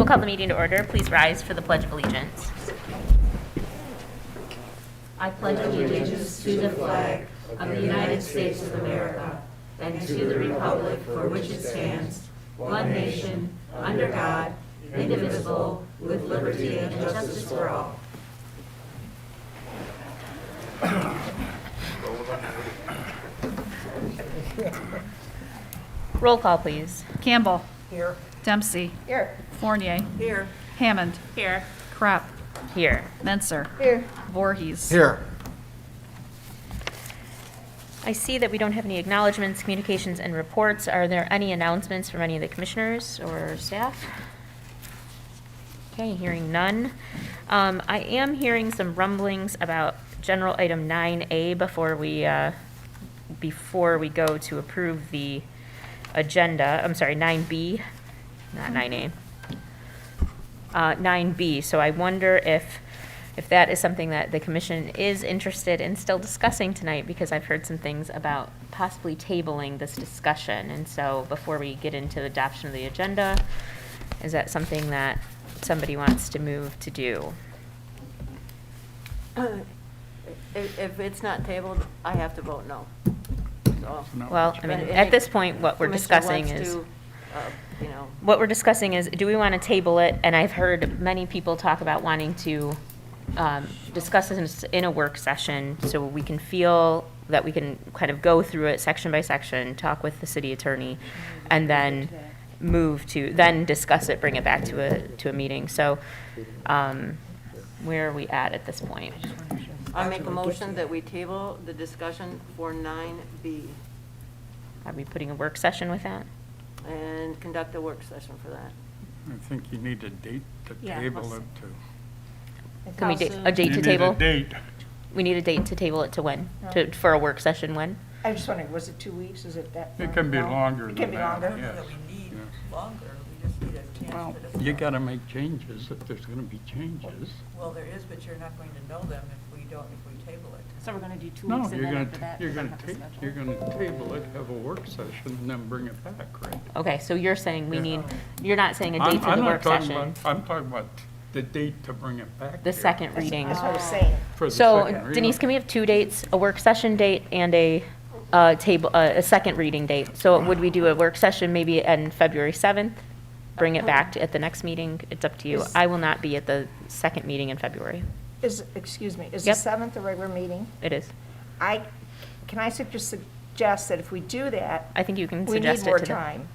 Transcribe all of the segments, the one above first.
call the meeting to order. Please rise for the Pledge of Allegiance. I pledge allegiance to the flag of the United States of America and to the republic for which it stands, one nation, under God, indivisible, with liberty and justice for all. Roll call, please. Campbell. Here. Dempsey. Here. Fournier. Here. Hammond. Here. Krepp. Here. Menser. Here. Voorhees. Here. I see that we don't have any acknowledgements, communications, and reports. Are there any announcements from any of the commissioners or staff? Okay, hearing none. I am hearing some rumblings about general item 9A before we go to approve the agenda. I'm sorry, 9B, not 9A. 9B. So I wonder if that is something that the commission is interested in still discussing tonight, because I've heard some things about possibly tabling this discussion. And so before we get into the adoption of the agenda, is that something that somebody wants to move to do? If it's not tabled, I have to vote no. So, Well, I mean, But at if this point, what we're Commissioner discussing wants is, to, what we're discussing is, do we want to table it? And I've heard many people talk about wanting to discuss this in a work session, so we can feel that we can kind of go through it section by section, talk with the city attorney, and then then discuss it, bring it back to a meeting. So where are we at this point? I make a motion that we table the discussion for 9B Are we putting a work session with that? and conduct a work session for that. I think you need a date to Yeah, table let's- it to. Can we a date You to need table? a date. We need a date to table it to when? No. For a work session when? I was just wondering, was it 2 weeks? Is it that? It can be long? longer It than can be that. longer? yes. That we need Yes. longer, we just need a chance Well, to discuss. you gotta make changes if there's gonna be changes. Well, there is, but you're not going to know them if we table it. So we're going to do 2 No, weeks and you're then gonna, after that, you're we're gonna gonna have to take, schedule. you're gonna table it, have a work session, and then bring it back, right? Okay, so you're saying we Yeah. need, you're not saying a I'm- date for I'm the not work talking session? about- I'm talking about the date to bring it back. The here. second reading. That's what I was saying. For the So second reading. Denise, can we have 2 dates, a work session date and a a second reading date? So would we do a work session maybe on February 7th? Bring it back at the next meeting? It's up to you. Is- I will not be at the second meeting in February. Excuse me, is Yep. the 7th a regular meeting? It is. Can I just suggest that if we do that, I think you can we suggest need it more to them. time?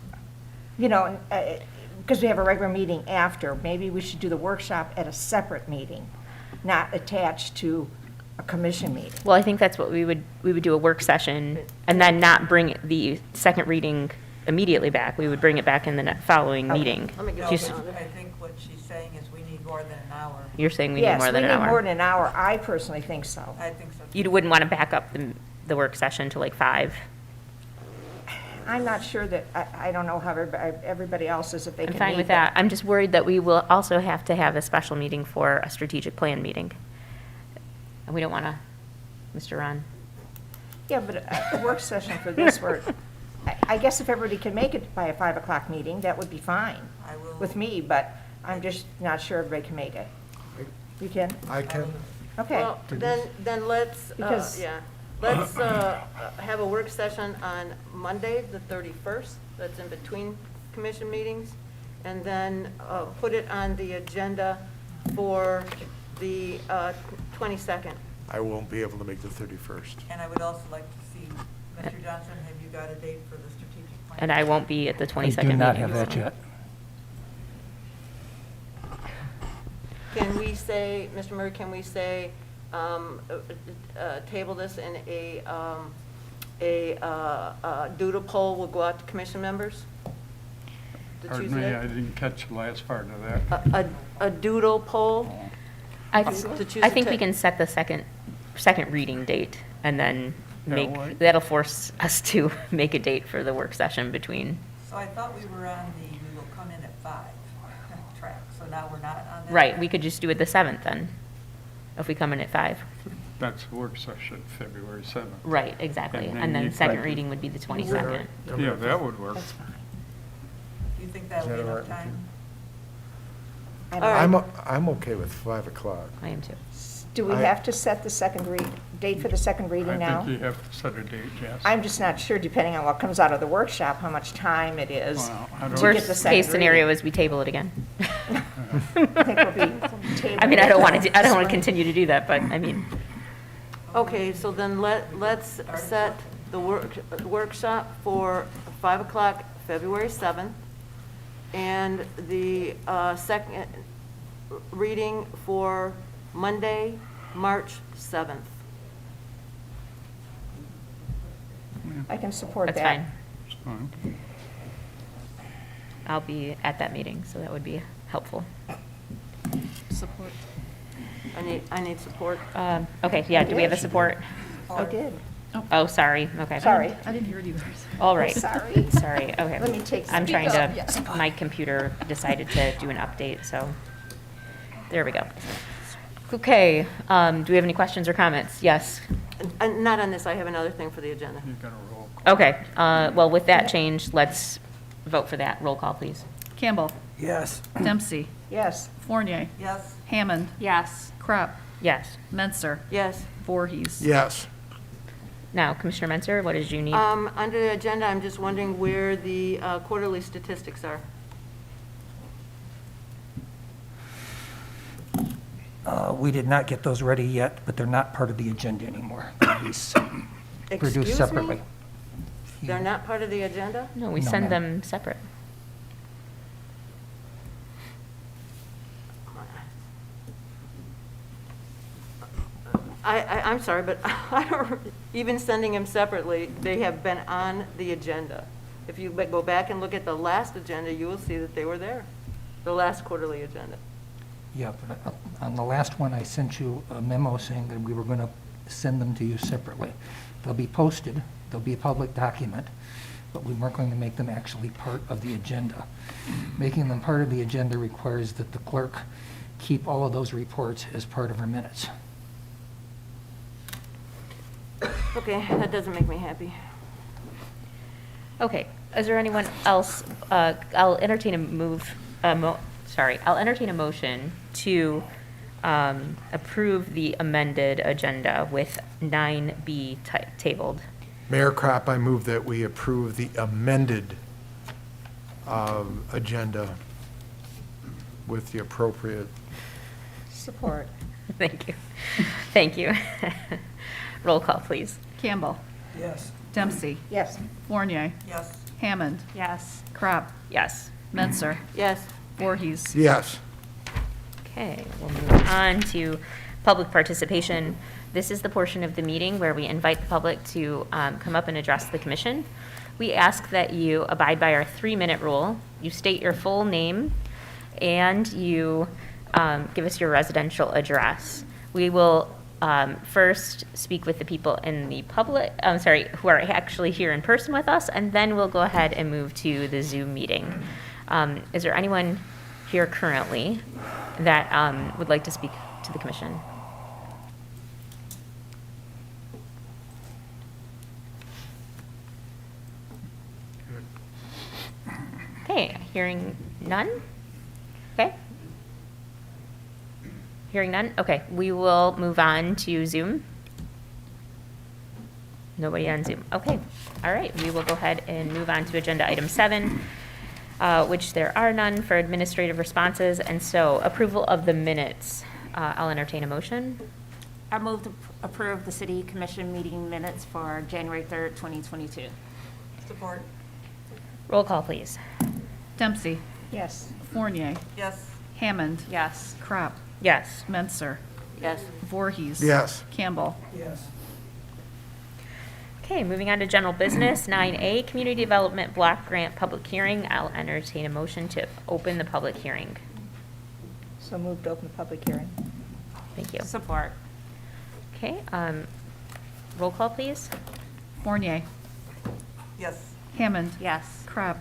You know, because we have a regular meeting after, maybe we should do the workshop at a separate meeting, not attached to a commission meeting. Well, I think that's what we would do a work session and then not bring the second reading immediately back. We would bring it back in the following Okay. meeting. Let me get No, Just- on but it. I think what she's saying is we need more than an hour. You're saying we need more than an Yes, we need more hour? than an hour. I personally think so. I think so. You wouldn't want to back up the work session to like 5? I'm not sure that, I don't know how everybody else is, if they I'm can fine meet with that. I'm just worried that we will also have to have a special meeting for a strategic plan meeting. And we don't want to, Mr. Ron. Yeah, but a work session for this, I guess if everybody can make it by a 5 o'clock meeting, that would be fine I will. with me, but I'm just not sure everybody can make it. You can? I can. Okay. Well, then let's, Because- let's have a work session on Monday, the 31st, that's in between commission meetings, and then put it on the agenda for the 22nd. I won't be able to make the 31st. And I would also like to see, Mr. Johnson, have you got a date for the strategic plan? And I won't be at the 22nd I meeting. do not have that so- yet. Can we say, Mr. Murray, can we say, table this in a doodle poll will go out to commission members? The Pardon Tuesday? me, I didn't catch the last part of that. A doodle poll? I To choose I a think we ta- can set the second reading date and then That'll work. that'll force us to make a date for the work session between. So I thought we were on the, we will come in at 5 track, so now we're not on that? Right, we could just do it the 7th then, if we come in at 5. That's work session, February 7th. Right, exactly. And then And then you second could- reading would be the 22nd. Yeah, that would work. That's fine. Do you think that'll be enough time? I All don't- right. I'm okay with 5 o'clock. I am too. Do we I- have to set the date for the second reading now? I think you have to set a date, yes. I'm just not sure, depending on what comes out of the workshop, how much time it is. Well, I don't- to get the Worst second case scenario reading. is we table it again. I think we'll be I mean, I don't want to, I don't want to tabling. continue to do that, but I mean, Okay, so then let's set the workshop for 5 o'clock, February 7th, and the second reading for Monday, March 7th. I can support that's that. fine. It's fine. I'll be at that meeting, so that would be helpful. Support. I need support. Okay, yeah, do we have a support? I did. Oh, sorry, okay. Sorry. I didn't hear it either. All right. Sorry. Sorry, okay. Let me take I'm speak trying up, to, yes. my computer decided to do an update, so, there we go. Okay, do we have any questions or comments? Yes. Not on this, I have another thing for the agenda. You got a roll call. Okay, well, with that change, let's vote for that. Roll call, please. Campbell. Yes. Dempsey. Yes. Fournier. Yes, Hammond. Yes. Crop. Yes. Menser. Yes. Voorhees. Yes. Now, Commissioner Menzer, what did you need? Under the agenda, I'm just wondering where the quarterly statistics are. We did not get those ready yet, but they're not part of the agenda anymore. They'll be Excuse produced me? separately. They're not part of the agenda? No, we No, send ma'am. them separate. I'm sorry, but I don't, even sending them separately, they have been on the agenda. If you go back and look at the last agenda, you will see that they were there, the last quarterly agenda. Yeah, but on the last one, I sent you a memo saying that we were going to send them to you separately. They'll be posted, they'll be a public document, but we weren't going to make them actually part of the agenda. Making them part of the agenda requires that the clerk keep all of those reports as part of her minutes. Okay, that doesn't make me happy. Okay, is there anyone else, I'll entertain a I'll entertain a motion to approve the amended agenda with 9B tabled. Mayor Crop, I move that we approve the amended agenda with the appropriate. Support. Thank you. Thank you. Roll call, please. Campbell. Yes. Dempsey. Yes. Fournier. yes, Hammond. Yes. Crop. Yes. Menser. Yes, Voorhees. Yes. Okay, we'll move on to public participation. This is the portion of the meeting where we invite the public to come up and address the commission. We ask that you abide by our 3-minute rule. You state your full name and you give us your residential address. We will first speak with the people in the public, who are actually here in person with us, and then we'll go ahead and move to the Zoom meeting. Is there anyone here currently that would like to speak to the commission? Okay, hearing none? Okay. Hearing none? Okay, we will move on to Zoom. Nobody on Zoom. Okay, all right, we will go ahead and move on to agenda item 7, which there are none for administrative responses, and so approval of the minutes. I'll entertain a motion. I move to approve the city commission meeting minutes for January 3rd, 2022. support, Roll call, please. Dempsey. Yes. Fournier. yes, Hammond. Yes. Crop. Yes. Menser. yes. Voorhees. Yes. Campbell. Yes. Okay, moving on to general business, 9A, Community Development Block Grant Public Hearing. I'll entertain a motion to open the public hearing. So moved to open the public hearing. Thank you. Support. Okay, roll call, please. Fournier. yes, Hammond. Yes. Crop.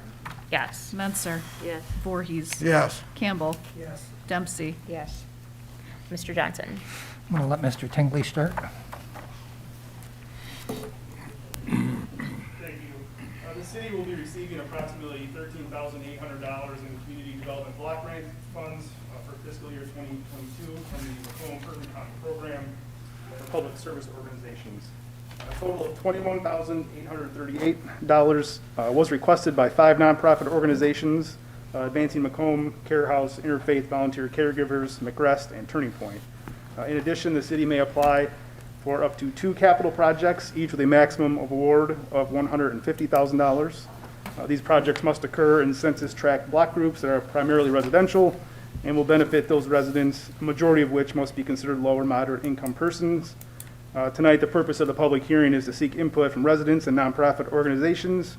Yes. Menser. Yes. Voorhees. Yes. Campbell. Yes. Dempsey. Yes. Mr. Johnson. I'm going to let Mr. Tingley start. Thank you. The city will be receiving approximately $13,800 in community development block grant funds for fiscal year 2022 from the Macomb-Urban County Program for Public Service Organizations. A total of $21,838 was requested by 5 nonprofit organizations, Advancing Macomb, Care House, Interfaith Volunteer Caregivers, McRest, and Turning Point. In addition, the city may apply for up to 2 capital projects, each with a maximum award of $150,000. These projects must occur in census tract block groups that are primarily residential and will benefit those residents, a majority of which must be considered low or moderate income persons. Tonight, the purpose of the public hearing is to seek input from residents and nonprofit organizations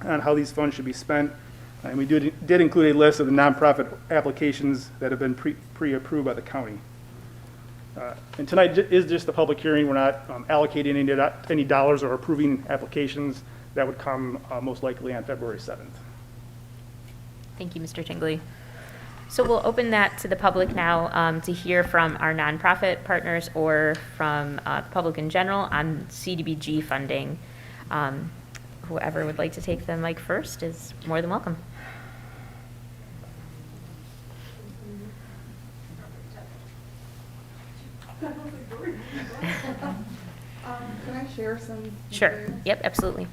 on how these funds should be spent. And we did include a list of the nonprofit applications that have been pre-approved by the county. And tonight is just a public hearing. We're not allocating any dollars or approving applications. That would come most likely on February 7th. Thank you, Mr. Tingley. So we'll open that to the public now to hear from our nonprofit partners or from the public in general on CDBG funding. Whoever would like to take the mic first is more than welcome. Can I share some? Sure. materials? Yep, absolutely.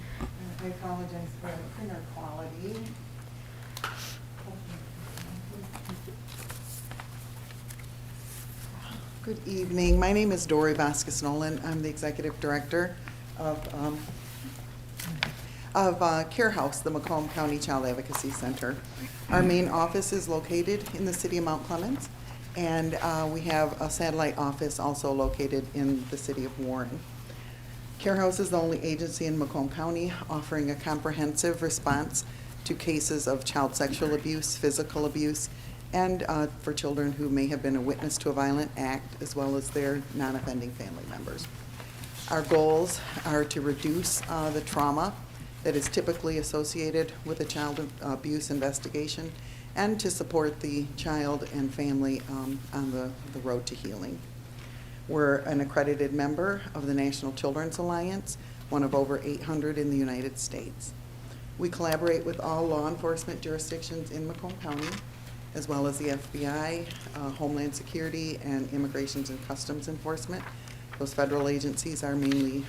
I apologize for the printer quality. Good evening. My name is Dory Vasquez-Nolan. I'm the Executive Director of Care House, the Macomb County Child Advocacy Center. Our main office is located in the city of Mount Clemens, and we have a satellite office also located in the city of Warren. Care House is the only agency in Macomb County offering a comprehensive response to cases of child sexual abuse, physical abuse, and for children who may have been a witness to a violent act, as well as their non-offending family members. Our goals are to reduce the trauma that is typically associated with a child abuse investigation and to support the child and family on the road to healing. We're an accredited member of the National Children's Alliance, one of over 800 in the United States. We collaborate with all law enforcement jurisdictions in Macomb County, as well as the FBI, Homeland Security, and Immigrations and Customs Enforcement. Those federal agencies are mainly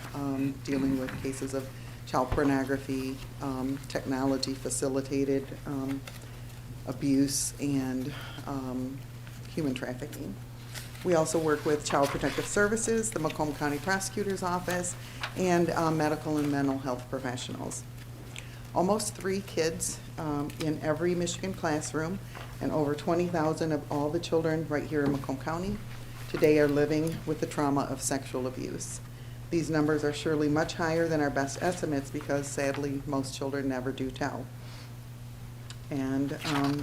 dealing with cases of child pornography, technology facilitated abuse, and human trafficking. We also work with Child Protective Services, the Macomb County Prosecutor's Office, and medical and mental health professionals. Almost 3 kids in every Michigan classroom, and over 20,000 of all the children right here in Macomb County today are living with the trauma of sexual abuse. These numbers are surely much higher than our best estimates because sadly most children never do tell. And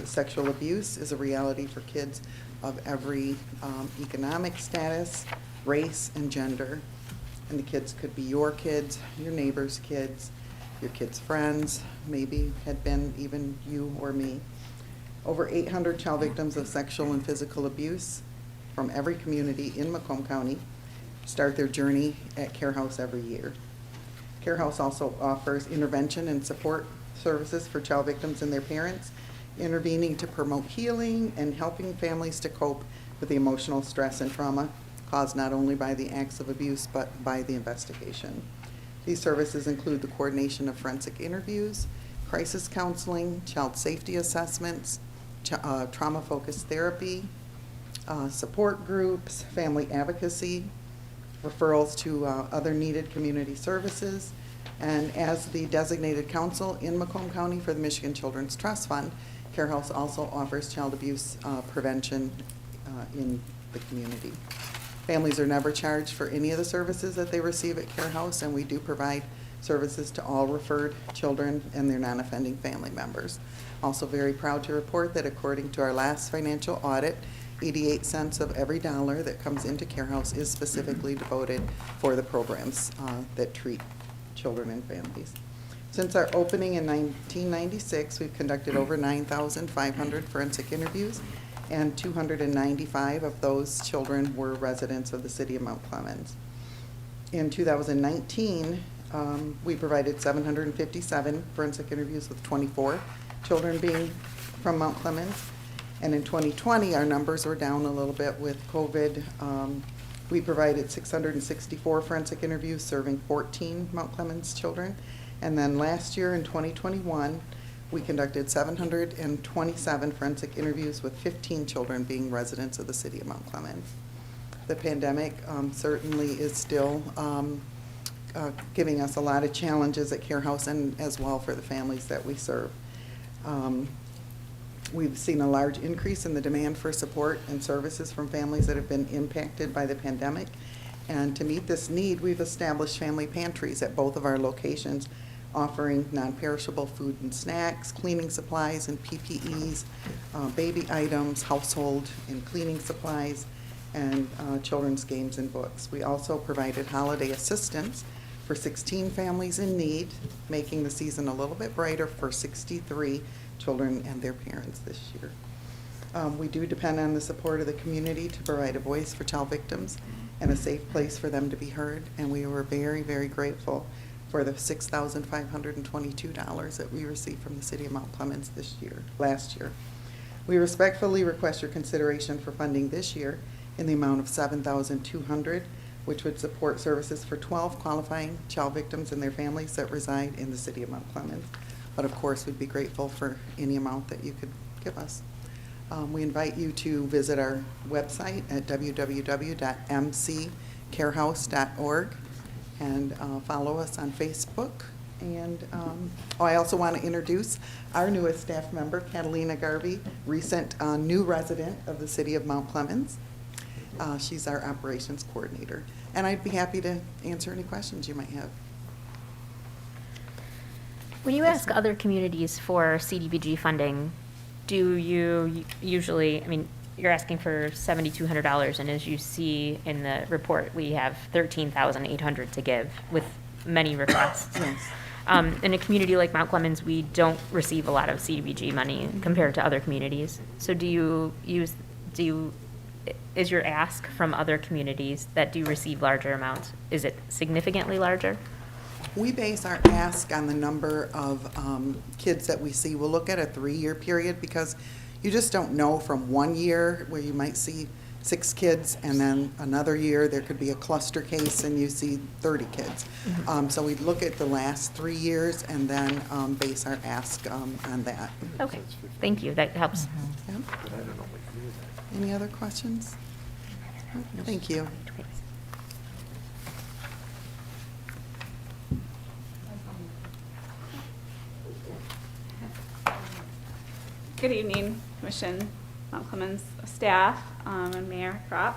sexual abuse is a reality for kids of every economic status, race, and gender. And the kids could be your kids, your neighbor's kids, your kids' friends, maybe had been even you or me. Over 800 child victims of sexual and physical abuse from every community in Macomb County start their journey at Care House every year. Care House also offers intervention and support services for child victims and their parents, intervening to promote healing and helping families to cope with the emotional stress and trauma caused not only by the acts of abuse but by the investigation. These services include the coordination of forensic interviews, crisis counseling, child safety assessments, trauma-focused therapy, support groups, family advocacy, referrals to other needed community services, and as the designated counsel in Macomb County for the Michigan Children's Trust Fund, Care House also offers child abuse prevention in the community. Families are never charged for any of the services that they receive at Care House, and we do provide services to all referred children and their non-offending family members. Also very proud to report that according to our last financial audit, 88 cents of every dollar that comes into Care House is specifically devoted for the programs that treat children and families. Since our opening in 1996, we've conducted over 9,500 forensic interviews, and 295 of those children were residents of the city of Mount Clemens. In 2019, We provided 757 forensic interviews with 24 children being from Mount Clemens. And in 2020, our numbers were down a little bit with COVID. We provided 664 forensic interviews serving 14 Mount Clemens children. And then last year in 2021, we conducted 727 forensic interviews with 15 children being residents of the city of Mount Clemens. The pandemic certainly is still giving us a lot of challenges at Care House and as well for the families that we serve. We've seen a large increase in the demand for support and services from families that have been impacted by the pandemic. And to meet this need, we've established family pantries at both of our locations, offering non-perishable food and snacks, cleaning supplies and PPEs, baby items, household and cleaning supplies, and children's games and books. We also provided holiday assistance for 16 families in need, making the season a little bit brighter for 63 children and their parents this year. We do depend on the support of the community to provide a voice for child victims and a safe place for them to be heard, and we were very, very grateful for the $6,522 that we received from the City of Mount Clemens last year. We respectfully request your consideration for funding this year in the amount of $7,200, which would support services for 12 qualifying child victims and their families that reside in the City of Mount Clemens. But of course, we'd be grateful for any amount that you could give us. We invite you to visit our website at www.mccarehouse.org and follow us on Facebook. And I also want to introduce our newest staff member, Catalina Garvey, recent new resident of the City of Mount Clemens. She's our operations coordinator. And I'd be happy to answer any questions you might have. When you ask other communities for CDBG funding, do you usually, I mean, you're asking for $7,200, and as you see in the report, we have $13,800 to give with many requests. Yes. In a community like Mount Clemens, we don't receive a lot of CDBG money compared to other communities. So is your ask from other communities that do receive larger amounts, is it significantly larger? We base our ask on the number of kids that we see. We'll look at a 3-year period because you just don't know from 1 year where you might see 6 kids and then another year there could be a cluster case and you see 30 kids. Mm-hmm. So we look at the last 3 years and then base our ask on that. Okay, thank you, that helps. Yeah. Any other questions? Thank you. Good evening, Commission, Mount Clemens staff, and Mayor Kropp.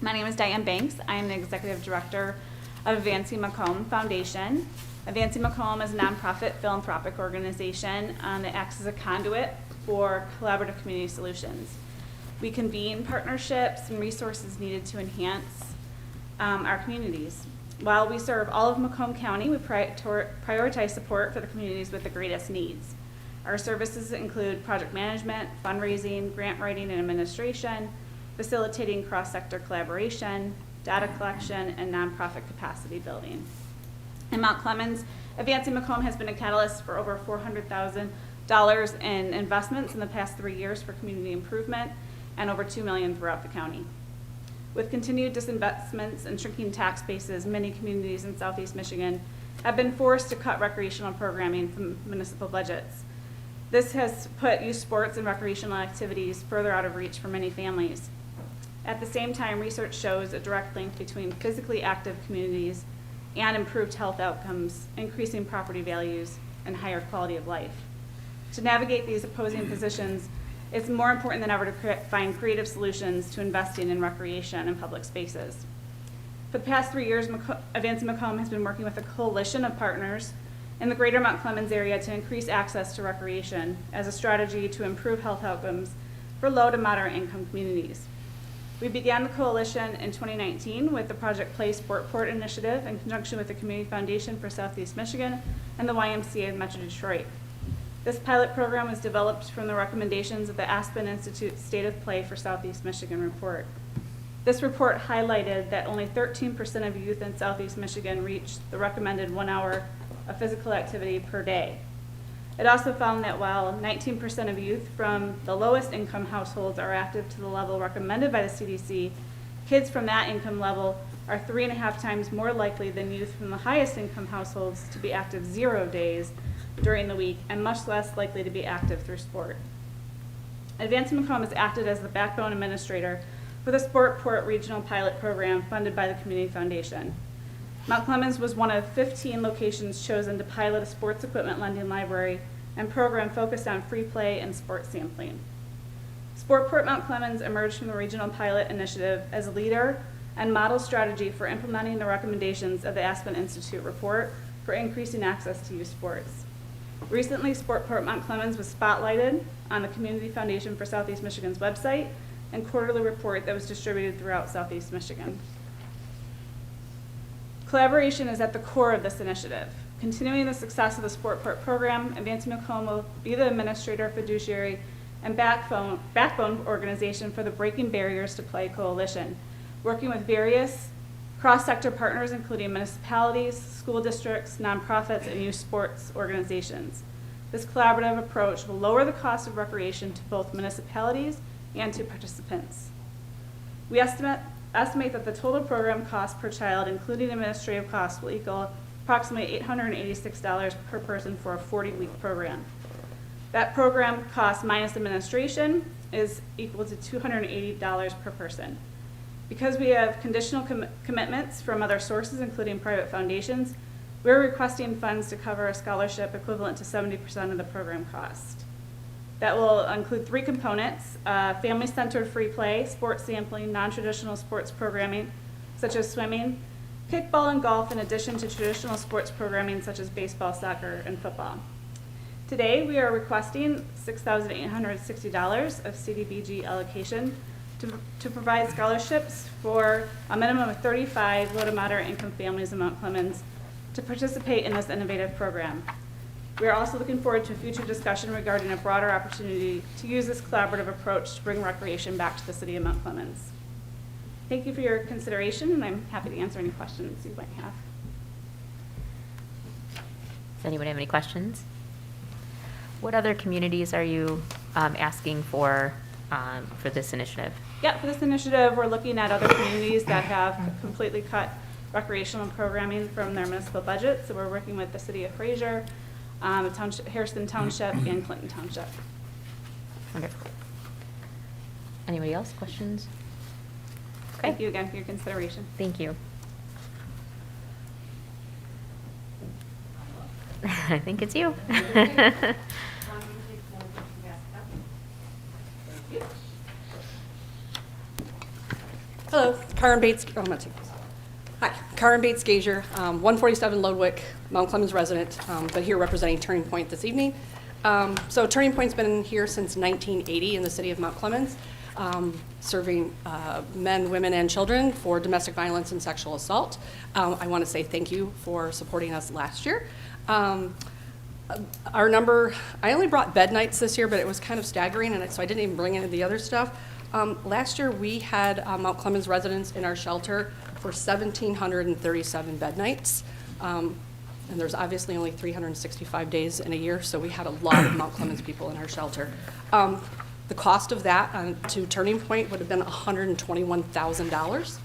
My name is Diane Banks. I am the Executive Director of Advancing Macomb Foundation. Advancing Macomb is a nonprofit philanthropic organization that acts as a conduit for collaborative community solutions. We convene partnerships and resources needed to enhance our communities. While we serve all of Macomb County, we prioritize support for the communities with the greatest needs. Our services include project management, fundraising, grant writing and administration, facilitating cross-sector collaboration, data collection, and nonprofit capacity building. In Mount Clemens, Advancing Macomb has been a catalyst for over $400,000 in investments in the past 3 years for community improvement and over $2 million throughout the county. With continued disinvestments and shrinking tax bases, many communities in Southeast Michigan have been forced to cut recreational programming from municipal budgets. This has put youth sports and recreational activities further out of reach for many families. At the same time, research shows a direct link between physically active communities and improved health outcomes, increasing property values, and higher quality of life. To navigate these opposing positions, it's more important than ever to find creative solutions to investing in recreation and public spaces. For the past 3 years, Advancing Macomb has been working with a coalition of partners in the greater Mount Clemens area to increase access to recreation as a strategy to improve health outcomes for low to moderate income communities. We began the coalition in 2019 with the Project Play Sportport initiative in conjunction with the Community Foundation for Southeast Michigan and the YMCA of Metro Detroit. This pilot program was developed from the recommendations of the Aspen Institute State of Play for Southeast Michigan report. This report highlighted that only 13% of youth in Southeast Michigan reached the recommended 1 hour of physical activity per day. It also found that while 19% of youth from the lowest income households are active to the level recommended by the CDC, kids from that income level are 3.5 times more likely than youth from the highest income households to be active 0 days during the week and much less likely to be active through sport. Advancing Macomb has acted as the backbone administrator for the Sportport Regional Pilot Program funded by the Community Foundation. Mount Clemens was one of 15 locations chosen to pilot a sports equipment lending library and program focused on free play and sports sampling. Sportport Mount Clemens emerged from the regional pilot initiative as a leader and model strategy for implementing the recommendations of the Aspen Institute report for increasing access to youth sports. Recently, Sportport Mount Clemens was spotlighted on the Community Foundation for Southeast Michigan's website and quarterly report that was distributed throughout Southeast Michigan. Collaboration is at the core of this initiative. Continuing the success of the Sportport program, Advancing Macomb will be the administrator, fiduciary, and backbone organization for the Breaking Barriers to Play Coalition, working with various cross-sector partners, including municipalities, school districts, nonprofits, and youth sports organizations. This collaborative approach will lower the cost of recreation to both municipalities and to participants. We estimate that the total program cost per child, including administrative costs, will equal approximately $886 per person for a 40-week program. That program cost minus administration is equal to $280 per person. Because we have conditional commitments from other sources, including private foundations, we're requesting funds to cover a scholarship equivalent to 70% of the program cost. That will include 3 components: family-centered free play, sports sampling, non-traditional sports programming, such as swimming, kickball, and golf, in addition to traditional sports programming, such as baseball, soccer, and football. Today, we are requesting $6,860 of CDBG allocation to provide scholarships for a minimum of 35 low to moderate income families in Mount Clemens to participate in this innovative program. We are also looking forward to a future discussion regarding a broader opportunity to use this collaborative approach to bring recreation back to the city of Mount Clemens. Thank you for your consideration, and I'm happy to answer any questions you might have. Does anyone have any questions? What other communities are you asking for this initiative? Yeah, for this initiative, we're looking at other communities that have completely cut recreational programming from their municipal budget. So we're working with the city of Fraser, Harrison Township, and Clinton Township. Wonderful. Anybody else? Questions? Thank you again for your consideration. Thank you. I think it's you. Hello, Karen Bates. Oh, I'm gonna take this. Hi, Karen Bates Gazier, 147 Lodwick, Mount Clemens resident, but here representing Turning Point this evening. So Turning Point's been here since 1980 in the city of Mount Clemens, serving men, women, and children for domestic violence and sexual assault. I want to say thank you for supporting us last year. Our number, I only brought bed nights this year, but it was kind of staggering, and so I didn't even bring any of the other stuff. Last year, we had Mount Clemens residents in our shelter for 1,737 bed nights. And there's obviously only 365 days in a year, so we had a lot of Mount Clemens people in our shelter. The cost of that to Turning Point would have been $121,000.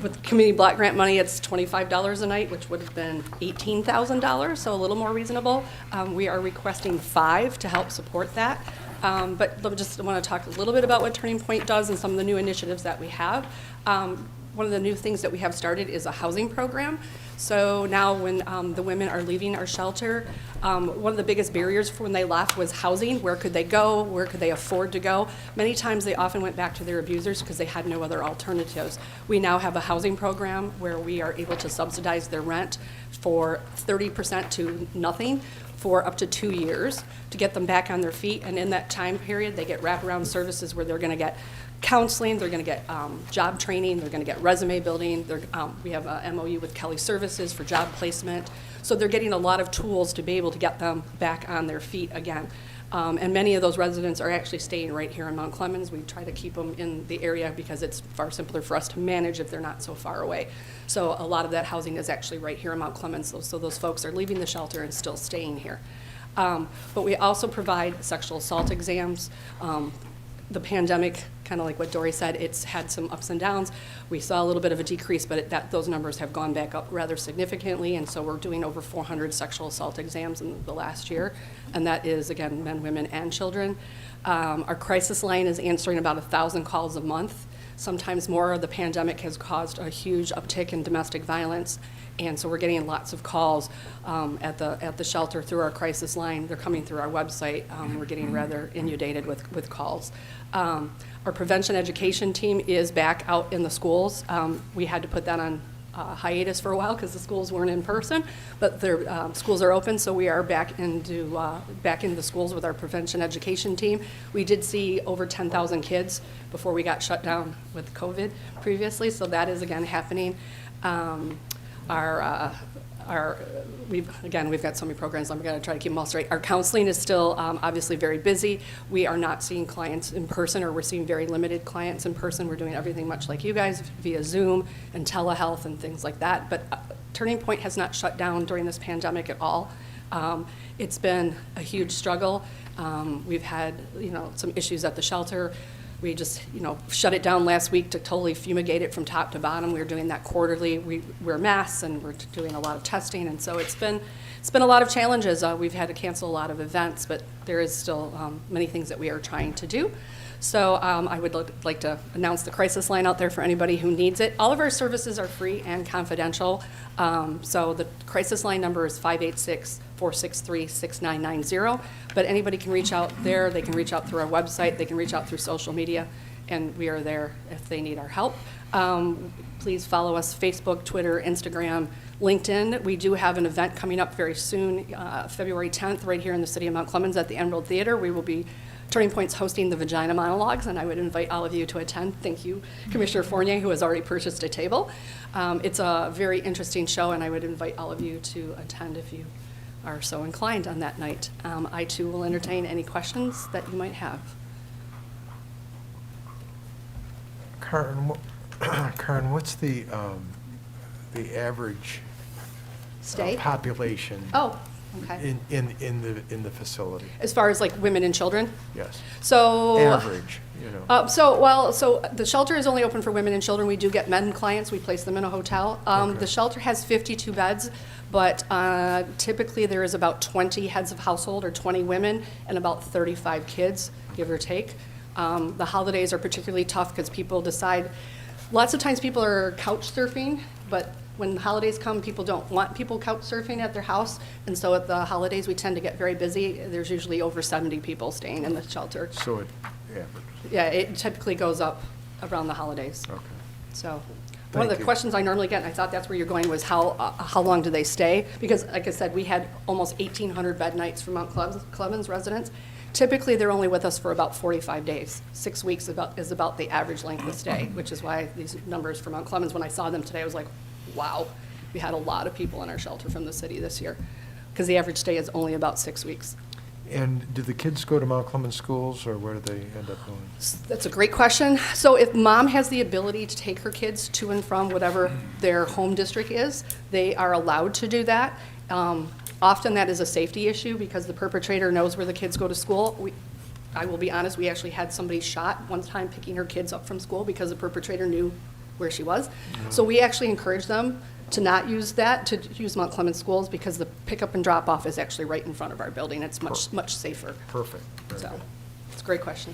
With community block grant money, it's $25 a night, which would have been $18,000, so a little more reasonable. We are requesting 5 to help support that. But I just want to talk a little bit about what Turning Point does and some of the new initiatives that we have. One of the new things that we have started is a housing program. So now when the women are leaving our shelter, one of the biggest barriers for when they left was housing. Where could they go? Where could they afford to go? Many times they often went back to their abusers because they had no other alternatives. We now have a housing program where we are able to subsidize their rent for 30% to nothing for up to 2 years to get them back on their feet. And in that time period, they get wraparound services where they're going to get counseling, they're going to get job training, they're going to get resume building. We have a MOU with Kelly Services for job placement. So they're getting a lot of tools to be able to get them back on their feet again. And many of those residents are actually staying right here in Mount Clemens. We try to keep them in the area because it's far simpler for us to manage if they're not so far away. So a lot of that housing is actually right here in Mount Clemens, so those folks are leaving the shelter and still staying here. But we also provide sexual assault exams. The pandemic, kind of like what Dory said, it's had some ups and downs. We saw a little bit of a decrease, but those numbers have gone back up rather significantly, and so we're doing over 400 sexual assault exams in the last year, and that is, again, men, women, and children. Our crisis line is answering about 1,000 calls a month. Sometimes more. The pandemic has caused a huge uptick in domestic violence, and so we're getting lots of calls at the shelter through our crisis line. They're coming through our website. We're getting rather inundated with calls. Our prevention education team is back out in the schools. We had to put that on hiatus for a while because the schools weren't in person, but their schools are open, so we are back into the schools with our prevention education team. We did see over 10,000 kids before we got shut down with COVID previously, so that is again happening. We've got so many programs, I'm going to try to keep them all straight. Our counseling is still obviously very busy. We are not seeing clients in person, or we're seeing very limited clients in person. We're doing everything much like you guys via Zoom and telehealth and things like that. But Turning Point has not shut down during this pandemic at all. It's been a huge struggle. We've had some issues at the shelter. We just, shut it down last week to totally fumigate it from top to bottom. We're doing that quarterly. We wear masks and we're doing a lot of testing, and so it's been a lot of challenges. We've had to cancel a lot of events, but there is still many things that we are trying to do. So I would like to announce the crisis line out there for anybody who needs it. All of our services are free and confidential. So the crisis line number is 586-463-6990. But anybody can reach out there. They can reach out through our website. They can reach out through social media, and we are there if they need our help. Please follow us: Facebook, Twitter, Instagram, LinkedIn. We do have an event coming up very soon, February 10th, right here in the city of Mount Clemens at the Emerald Theater. We will be Turning Point's hosting the Vagina Monologues, and I would invite all of you to attend. Thank you, Commissioner Fournier, who has already purchased a table. It's a very interesting show, and I would invite all of you to attend if you are so inclined on that night. I, too, will entertain any questions that you might have. Karen, what's the average Stay? population Oh, okay. in the facility? As far as like women and children? Yes. So Average, So the shelter is only open for women and children. We do get men clients. We place them in a hotel. Okay. The shelter has 52 beds, but typically there is about 20 heads of household, or 20 women, and about 35 kids, give or take. The holidays are particularly tough because people decide, lots of times people are couch surfing, but when the holidays come, people don't want people couch surfing at their house, and so at the holidays we tend to get very busy. There's usually over 70 people staying in the shelter. So it average. Yeah, it typically goes up around the holidays. Okay. So one of Thank the you. questions I normally get, and I thought that's where you're going, was how long do they stay? Because like I said, we had almost 1,800 bed nights for Mount Clemens residents. Typically, they're only with us for about 45 days. 6 weeks is about the average length of stay, which is why these numbers for Mount Clemens, when I saw them today, I was like, wow, we had a lot of people in our shelter from the city this year, because the average stay is only about 6 weeks. And do the kids go to Mount Clemens schools, or where do they end up going? That's a great question. So if mom has the ability to take her kids to and from whatever their home district is, they are allowed to do that. Often that is a safety issue because the perpetrator knows where the kids go to school. I will be honest, we actually had somebody shot one time picking her kids up from school because the perpetrator knew where she was. So we actually encourage them to not use that, to use Mount Clemens schools, because the pickup and drop off is actually right in front of our building. It's much safer. Perfect. Very So good. it's a great question.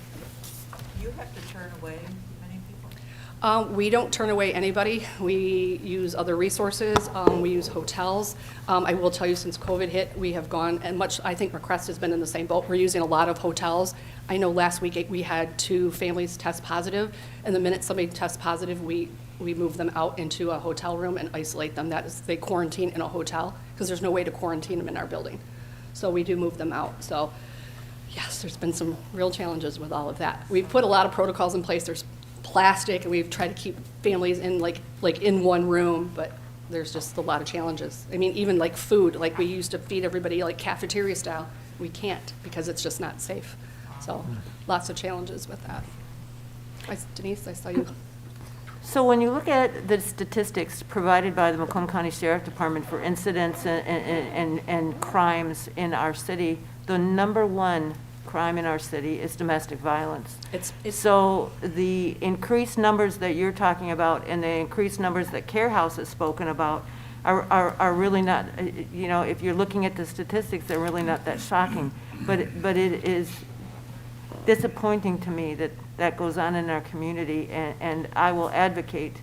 Do you have to turn away many people? We don't turn away anybody. We use other resources. We use hotels. I will tell you, since COVID hit, we have gone, and I think McCrest has been in the same boat. We're using a lot of hotels. I know last week we had 2 families test positive, and the minute somebody tests positive, we move them out into a hotel room and isolate them. That is, they quarantine in a hotel, because there's no way to quarantine them in our building. So we do move them out. So yes, there's been some real challenges with all of that. We've put a lot of protocols in place. There's plastic, and we've tried to keep families in like in one room, but there's just a lot of challenges. I mean, even like food, like we used to feed everybody like cafeteria style. we can't because it's just not safe. So lots of challenges with that. Denise, I saw you. So when you look at the statistics provided by the Macomb County Sheriff Department for incidents and crimes in our city, the number one crime in our city is domestic violence. So the increased numbers that you're talking about and the increased numbers that Care House has spoken about are really not, you know, if you're looking at the statistics, they're really not that shocking. But it is disappointing to me that that goes on in our community, and I will advocate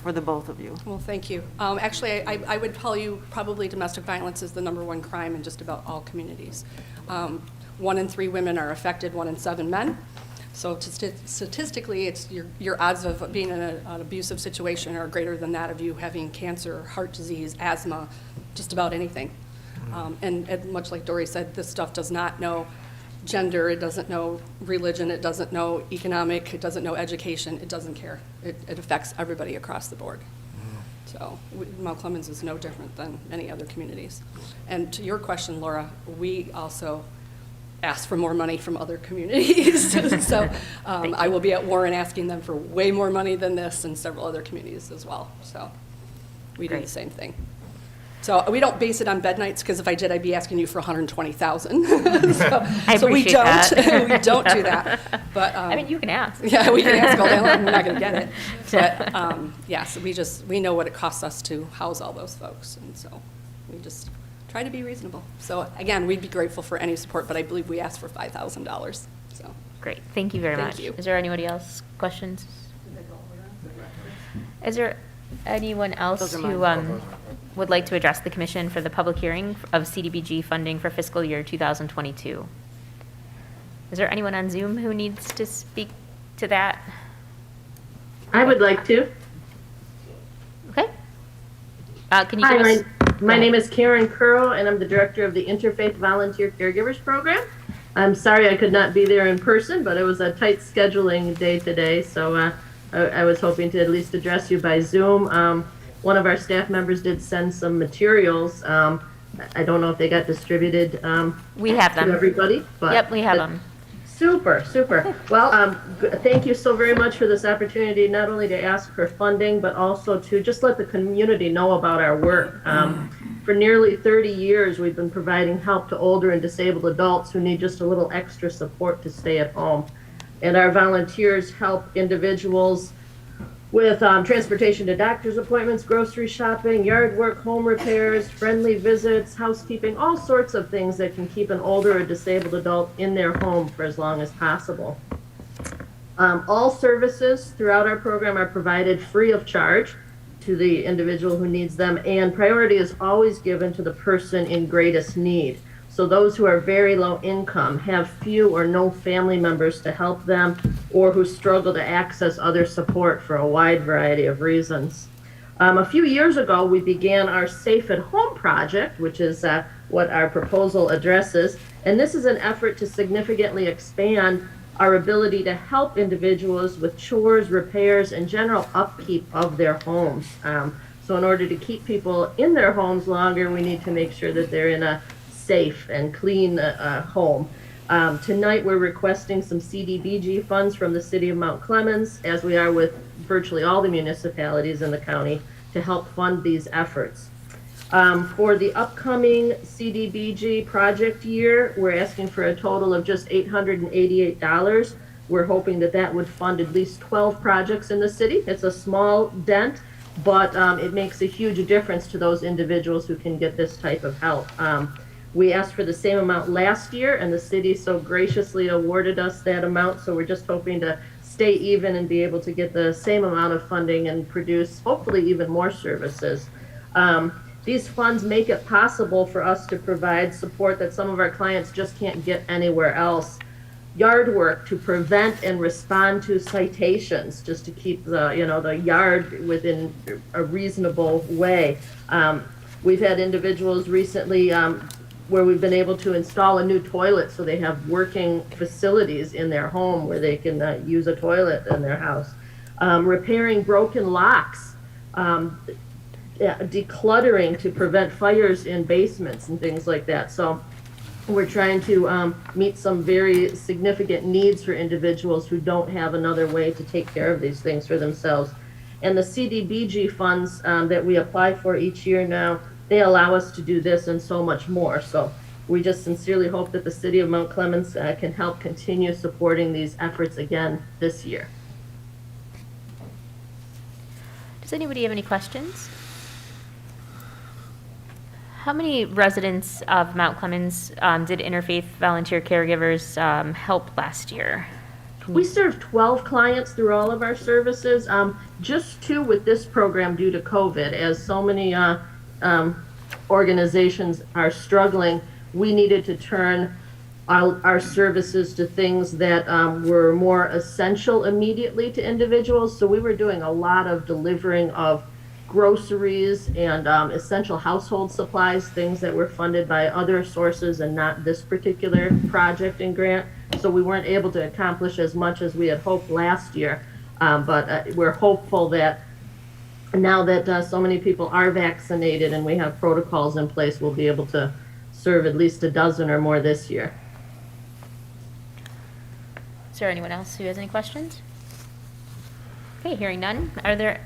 for the both of you. Well, thank you. Actually, I would tell you probably domestic violence is the number one crime in just about all communities. 1 in 3 women are affected, 1 in 7 men. So statistically, it's your odds of being in an abusive situation are greater than that of you having cancer, heart disease, asthma, just about anything. And much like Dory said, this stuff does not know gender, it doesn't know religion, it doesn't know economic, it doesn't know education, it doesn't care. It affects everybody across the board. So Mount Clemens is no different than any other communities. And to your question, Laura, we also ask for more money from other communities. So I will be at Warren asking them for way more money than this and several other communities as well. So we do the same thing. So we don't base it on bed nights, because if I did, I'd be asking you for 120,000. So we don't. That. We don't do that. But I mean, you can ask. Yeah, we can ask all day long. We're not going to get it. But yes, we know what it costs us to house all those folks, and so we just try to be reasonable. So again, we'd be grateful for any support, but I believe we asked for $5,000. So great, thank you very much. Thank you. Is there anybody else questions? Is there anyone else who would like to address the commission for the public hearing of CDBG funding for fiscal year 2022? Is there anyone on Zoom who needs to speak to that? I would like to. Okay. Can you Hi, give us? my name is Karen Curro, and I'm the director of the Interfaith Volunteer Caregivers Program. I'm sorry I could not be there in person, but it was a tight scheduling day today, so I was hoping to at least address you by Zoom. One of our staff members did send some materials. I don't know if they got distributed We have them. to everybody. But Yep, we have them. Super, super. Well, thank you so very much for this opportunity, not only to ask for funding, but also to just let the community know about our work. For nearly 30 years, we've been providing help to older and disabled adults who need just a little extra support to stay at home. And our volunteers help individuals with transportation to doctor's appointments, grocery shopping, yard work, home repairs, friendly visits, housekeeping, all sorts of things that can keep an older or disabled adult in their home for as long as possible. All services throughout our program are provided free of charge to the individual who needs them, and priority is always given to the person in greatest need. So those who are very low income, have few or no family members to help them, or who struggle to access other support for a wide variety of reasons. A few years ago, we began our Safe at Home project, which is what our proposal addresses. And this is an effort to significantly expand our ability to help individuals with chores, repairs, and general upkeep of their homes. So in order to keep people in their homes longer, we need to make sure that they're in a safe and clean home. Tonight we're requesting some CDBG funds from the City of Mount Clemens, as we are with virtually all the municipalities in the county, to help fund these efforts. For the upcoming CDBG project year, we're asking for a total of just $888. We're hoping that that would fund at least 12 projects in the city. It's a small dent, but it makes a huge difference to those individuals who can get this type of help. We asked for the same amount last year, and the city so graciously awarded us that amount, so we're just hoping to stay even and be able to get the same amount of funding and produce hopefully even more services. These funds make it possible for us to provide support that some of our clients just can't get anywhere else. Yard work to prevent and respond to citations, just to keep the yard within a reasonable way. We've had individuals recently where we've been able to install a new toilet, so they have working facilities in their home where they can use a toilet in their house. Repairing broken locks, decluttering to prevent fires in basements and things like that. So We're trying to meet some very significant needs for individuals who don't have another way to take care of these things for themselves. And the CDBG funds that we apply for each year now, they allow us to do this and so much more. So we just sincerely hope that the city of Mount Clemens can help continue supporting these efforts again this year. Does anybody have any questions? How many residents of Mount Clemens did Interfaith Volunteer Caregivers help last year? We served 12 clients through all of our services, just 2 with this program due to COVID. As so many organizations are struggling, we needed to turn our services to things that were more essential immediately to individuals. So we were doing a lot of delivering of groceries and essential household supplies, things that were funded by other sources and not this particular project and grant. So we weren't able to accomplish as much as we had hoped last year. But we're hopeful that now that so many people are vaccinated and we have protocols in place, we'll be able to serve at least a dozen or more this year. Is there anyone else who has any questions? Okay, hearing none.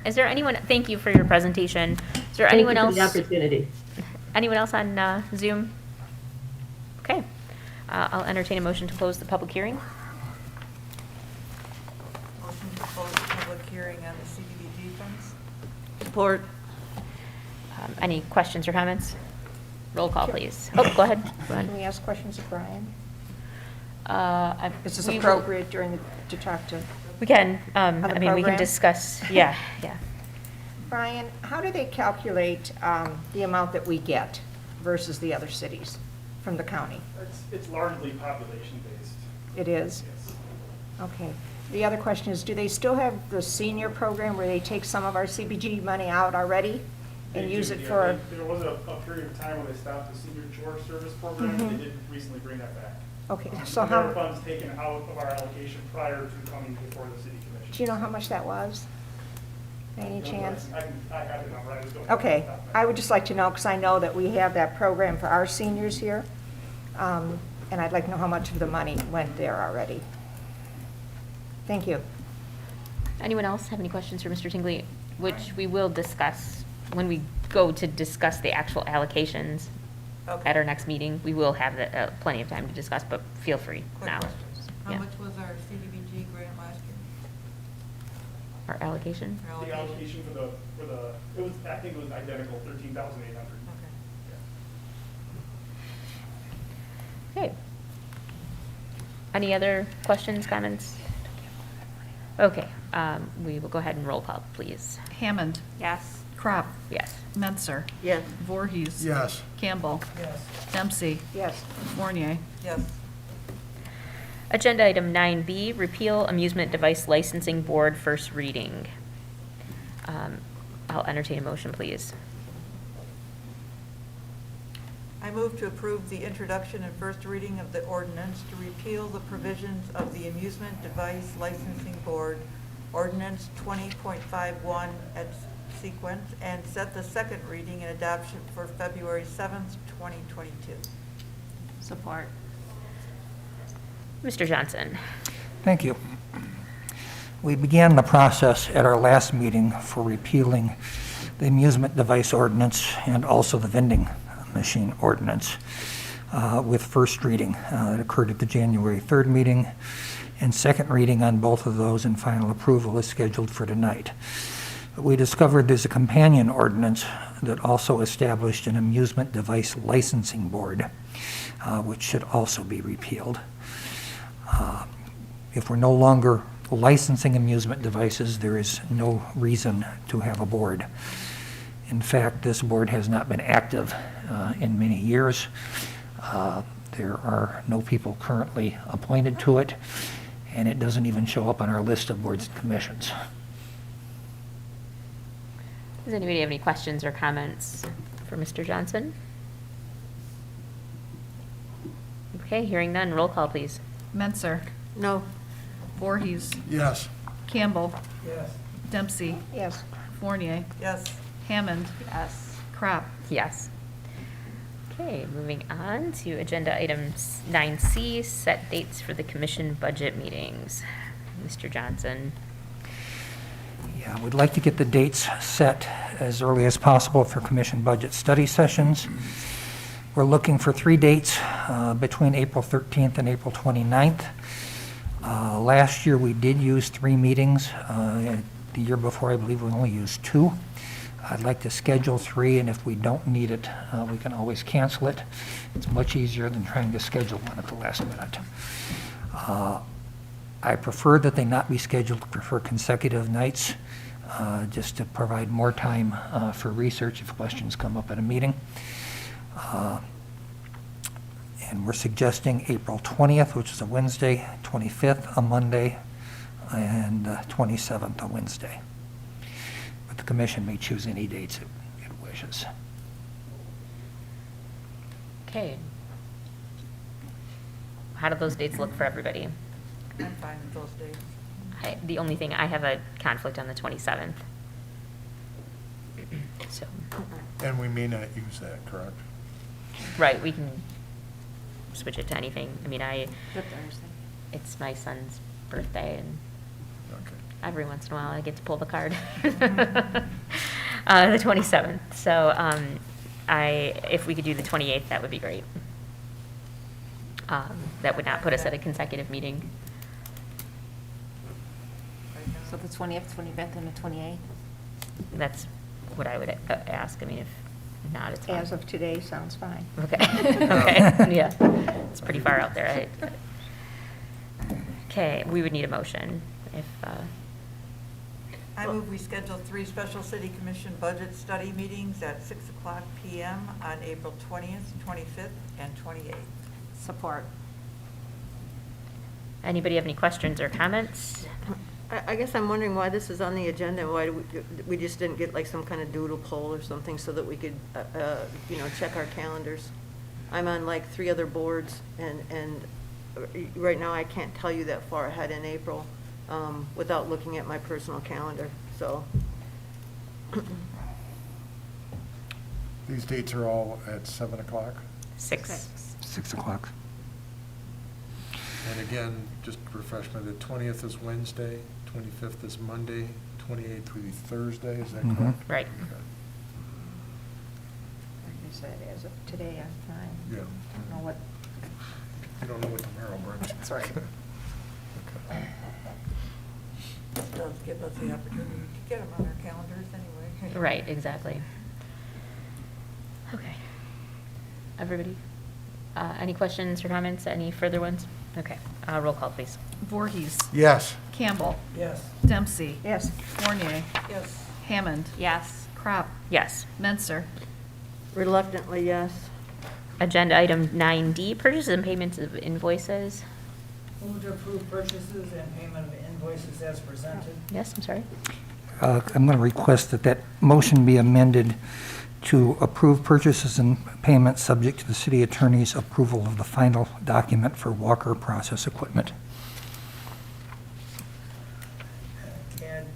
Is there anyone, thank you for your presentation. Is there anyone else? Thank you for the opportunity. Anyone else on Zoom? Okay. I'll entertain a motion to close the public hearing. Motion to close the public hearing on the CDBG funds. Support. Any questions or comments? Roll call, please. Oh, go ahead. Go ahead. Can we ask questions of Brian? Is this We will- appropriate to talk to? We can. the I mean, we can program? discuss, yeah. Brian, how do they calculate the amount that we get versus the other cities from the county? It's largely population-based. It is? Yes. Okay. The other question is, do they still have the senior program where they take some of our CBG money out already and use it for? There was a period of time when they stopped the senior chore service program, and they did recently bring that back. Okay, so So there were how, funds taken out of our allocation prior to coming before the city commission. do you know how much that was? Any chance? I have the number, I just don't. Okay, I would just like to know, because I know that we have that program for our seniors here, and I'd like to know how much of the money went there already. Thank you. Anyone else have any questions for Mr. Tingley? Which we will discuss when we go to discuss the actual allocations at our next meeting. We will have plenty of time to discuss, but feel free Quick now. questions. How Yeah. much was our CDBG grant last year? Our allocation? Our The allocation for the, it was, I think it was identical, 13,800. Okay. Okay. Any other questions, comments? Okay, we will go ahead and roll call, please. Hammond, Yes. Crop, Yes. Menzer, Yes. Voorhees. Yes. Campbell, Yes. Dempsey, Yes. Fournier. Yes. Agenda item 9B, repeal amusement device licensing board, first reading. I'll entertain a motion, please. I move to approve the introduction and first reading of the ordinance to repeal the provisions of the Amusement Device Licensing Board, Ordinance 20.51 at sequence, and set the second reading and adoption for February 7th, 2022. Support. Mr. Johnson. Thank you. We began the process at our last meeting for repealing the amusement device ordinance and also the vending machine ordinance with first reading. It occurred at the January 3rd meeting, and second reading on both of those and final approval is scheduled for tonight. We discovered there's a companion ordinance that also established an amusement device licensing board, which should also be repealed. If we're no longer licensing amusement devices, there is no reason to have a board. In fact, this board has not been active in many years. There are no people currently appointed to it, and it doesn't even show up on our list of boards and commissions. Does anybody have any questions or comments for Mr. Johnson? Okay, hearing none, roll call, please. Menzer, No. Voorhees, Yes. Campbell, Yes. Dempsey, Yes. Fournier, Yes. Hammond, Yes. Crop. Yes. Okay, moving on to agenda items 9C, set dates for the commission budget meetings. Mr. Johnson. Yeah, we'd like to get the dates set as early as possible for commission budget study sessions. We're looking for 3 dates between April 13th and April 29th. Last year, we did use 3 meetings. The year before, I believe we only used 2. I'd like to schedule 3, and if we don't need it, we can always cancel it. It's much easier than trying to schedule one at the last minute. I prefer that they not be scheduled for consecutive nights, just to provide more time for research if questions come up at a meeting. And we're suggesting April 20th, which is a Wednesday, 25th, a Monday, and 27th, a Wednesday. But the commission may choose any dates it wishes. Okay. How do those dates look for everybody? I'm fine with those dates. The only thing, I have a conflict on the 27th. So, And we may not use that, correct? right, we can switch it to anything. I mean, The Thursday. it's my son's birthday, and Okay. every once in a while I get to pull the card. The 27th. So, if we could do the 28th, that would be great. That would not put us at a consecutive meeting. So the 20th, 25th, and the 28th? That's what I would ask. I mean, if not, it's fine. As of today, sounds fine. Okay, okay, yeah. It's pretty far out there. Okay, we would need a motion if, I move we schedule 3 special city commission budget study meetings at 6:00 PM on April 20th, 25th, and 28th. Support. anybody have any questions or comments? I guess I'm wondering why this is on the agenda, why we just didn't get like some kind of doodle poll or something so that we could, check our calendars. I'm on like 3 other boards, and right now I can't tell you that far ahead in April without looking at my personal calendar, so. These dates are all at 7 o'clock? 6. 6 o'clock. And again, just refreshment, the 20th is Wednesday, 25th is Monday, 28th would be Thursday, is that Mhm. correct? Right. Okay. Like I said, as of today, I'm fine. Yeah. I don't know what, You don't know what tomorrow brings. That's right. Okay. This does give us the opportunity to get them on our calendars anyway. Right, exactly. Okay. Everybody? Any questions or comments? Any further ones? Okay, roll call, please. Voorhees. Yes. Campbell. Yes. Dempsey. yes, Fournier. Yes. Hammond. Yes. Crop. Yes. Menser. Reluctantly, yes. Agenda item 9D, purchases and payments of invoices. Move to approve purchases and payment of invoices as presented. Yes, I'm sorry. I'm going to request that that motion be amended to approve purchases and payments subject to the city attorney's approval of the final document for Walker process equipment. And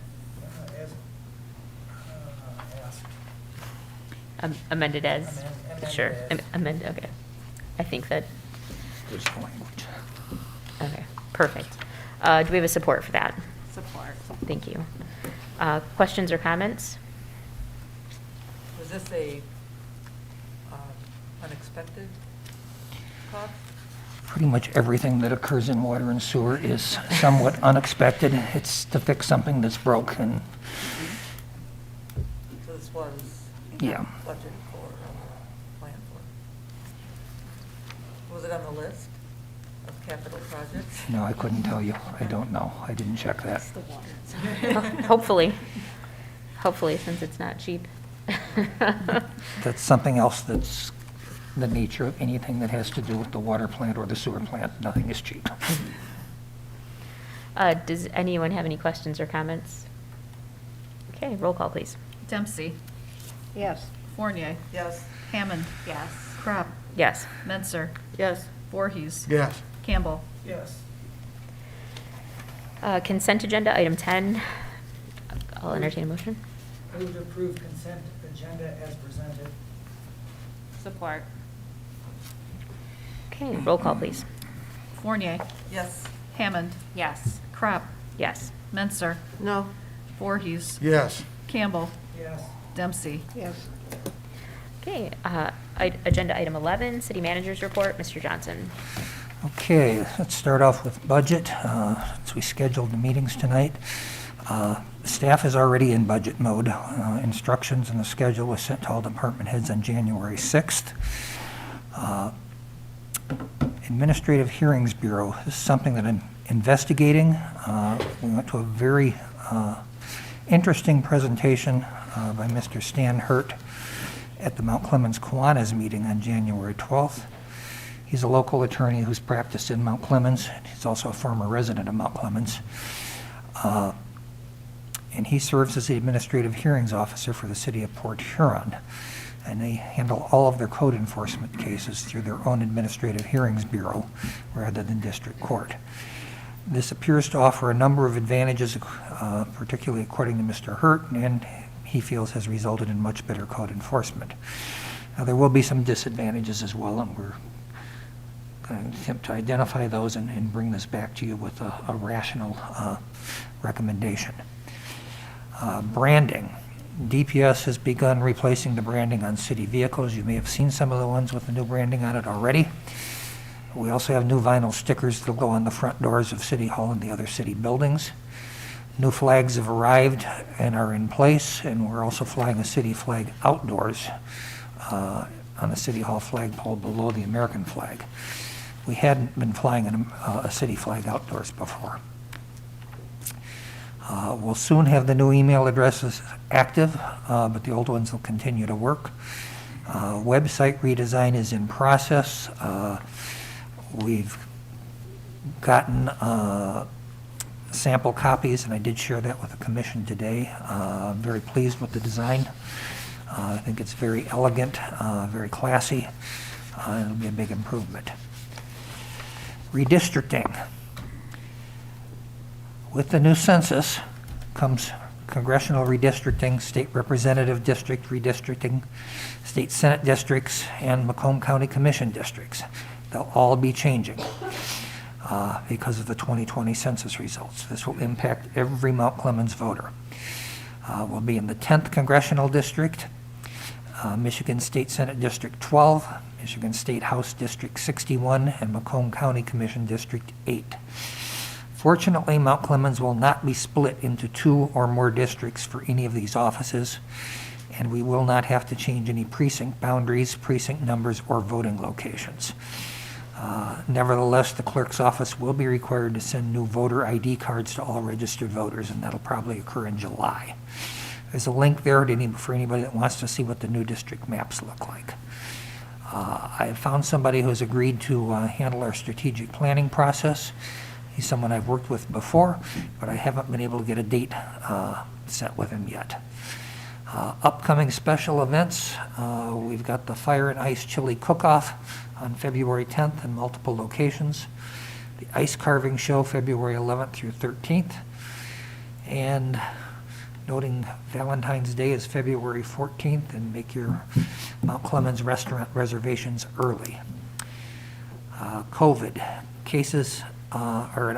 as asked. Amended as? Amended Sure, as. amend, okay. I think that, There's the language. okay, perfect. Do we have a support for that? Support. Thank you. Questions or comments? Was this a unexpected cost? Pretty much everything that occurs in water and sewer is somewhat unexpected. It's to fix something that's broken. So this was Yeah. budgeted for, planned for. Was it on the list of capital projects? No, I couldn't tell you. I don't know. I didn't check that. Hopefully, since it's not cheap. That's something else that's the nature of anything that has to do with the water plant or the sewer plant. Nothing is cheap. Does anyone have any questions or comments? Okay, roll call, please. Dempsey. yes. Fournier. Yes. Hammond. Yes. Crop. Yes. Menser. Yes. Voorhees. Yes. Campbell. Yes. Consent agenda, item 10. I'll entertain a motion. Move to approve consent agenda as presented. Support. Okay, roll call, please. Fournier, Yes. Hammond, Yes. Crop, Yes. Menser, No. Voorhees, Yes. Campbell, Yes. Dempsey. Yes. Okay, agenda item 11, city manager's report, Mr. Johnson. Okay, let's start off with budget, since we scheduled the meetings tonight. Staff is already in budget mode. Instructions and the schedule was sent to all department heads on January 6th. Administrative Hearings Bureau, this is something that I'm investigating. We went to a very interesting presentation by Mr. Stan Hurt at the Mount Clemens Kiwanis meeting on January 12th. He's a local attorney who's practiced in Mount Clemens. He's also a former resident of Mount Clemens. And he serves as the administrative hearings officer for the city of Port Huron. And they handle all of their code enforcement cases through their own administrative hearings bureau rather than district court. This appears to offer a number of advantages, particularly according to Mr. Hurt, and he feels has resulted in much better code enforcement. Now, there will be some disadvantages as well, and we're going to attempt to identify those and bring this back to you with a rational recommendation. Branding. DPS has begun replacing the branding on city vehicles. You may have seen some of the ones with the new branding on it already. We also have new vinyl stickers that will go on the front doors of City Hall and the other city buildings. New flags have arrived and are in place, and we're also flying a city flag outdoors on the City Hall flagpole below the American flag. We hadn't been flying a city flag outdoors before. We'll soon have the new email addresses active, but the old ones will continue to work. Website redesign is in process. We've gotten sample copies, and I did share that with the commission today. Very pleased with the design. I think it's very elegant, very classy. It'll be a big improvement. Redistricting. With the new census comes congressional redistricting, state representative district redistricting, state senate districts, and Macomb County Commission districts. They'll all be changing because of the 2020 census results. This will impact every Mount Clemens voter. We'll be in the 10th Congressional District, Michigan State Senate District 12, Michigan State House District 61, and Macomb County Commission District 8. Fortunately, Mount Clemens will not be split into 2 or more districts for any of these offices, and we will not have to change any precinct boundaries, precinct numbers, or voting locations. Nevertheless, the clerk's office will be required to send new voter ID cards to all registered voters, and that'll probably occur in July. There's a link there for anybody that wants to see what the new district maps look like. I have found somebody who's agreed to handle our strategic planning process. He's someone I've worked with before, but I haven't been able to get a date set with him yet. Upcoming special events, we've got the Fire and Ice Chili Cook-Off on February 10th in multiple locations, the Ice Carving Show February 11th through 13th, and noting Valentine's Day is February 14th, and make your Mount Clemens restaurant reservations early. COVID cases are at